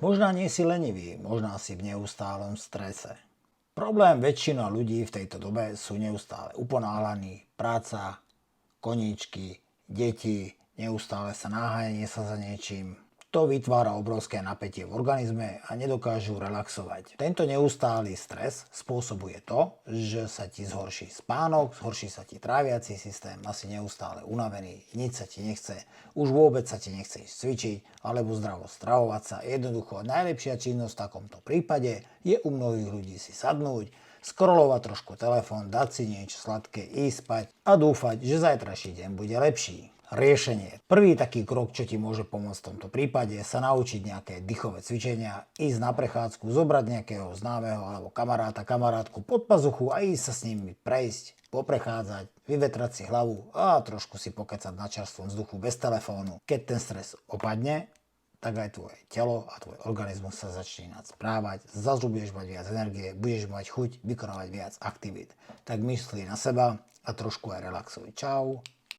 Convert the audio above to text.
Možná nie si lenivý, možná si v neustálom strese. Problém väčšina ľudí v tejto dobe sú neustále uponáhlaní, práca, koníčky, deti, neustále sa náhajanie sa za niečím. To vytvára obrovské napätie v organizme a nedokážu relaxovať. Tento neustály stres spôsobuje to, že sa ti zhorší spánok, zhorší sa ti tráviaci systém, asi neustále unavený, nič sa ti nechce, už vôbec sa ti nechce ísť cvičiť alebo zdravo stravovať sa. Jednoducho najlepšia činnosť v takomto prípade je u mnohých ľudí si sadnúť, scrollovať trošku telefón, dať si niečo sladké, ísť spať a dúfať, že zajtrajší deň bude lepší. Riešenie. Prvý taký krok, čo ti môže pomôcť v tomto prípade, je sa naučiť nejaké dýchové cvičenia, ísť na prechádzku, zobrať nejakého známeho alebo kamarátku pod pazuchu a ísť sa s nimi prejsť, poprechádzať, vyvetrať si hlavu a trošku si pokecať na čerstvom vzduchu bez telefónu. Keď ten stres opadne, tak aj tvoje telo a tvoj organizmus sa začne správať, zase budeš mať viac energie, budeš mať chuť vykonávať viac aktivít. Tak myslí na seba a trošku aj relaxuj. Čau.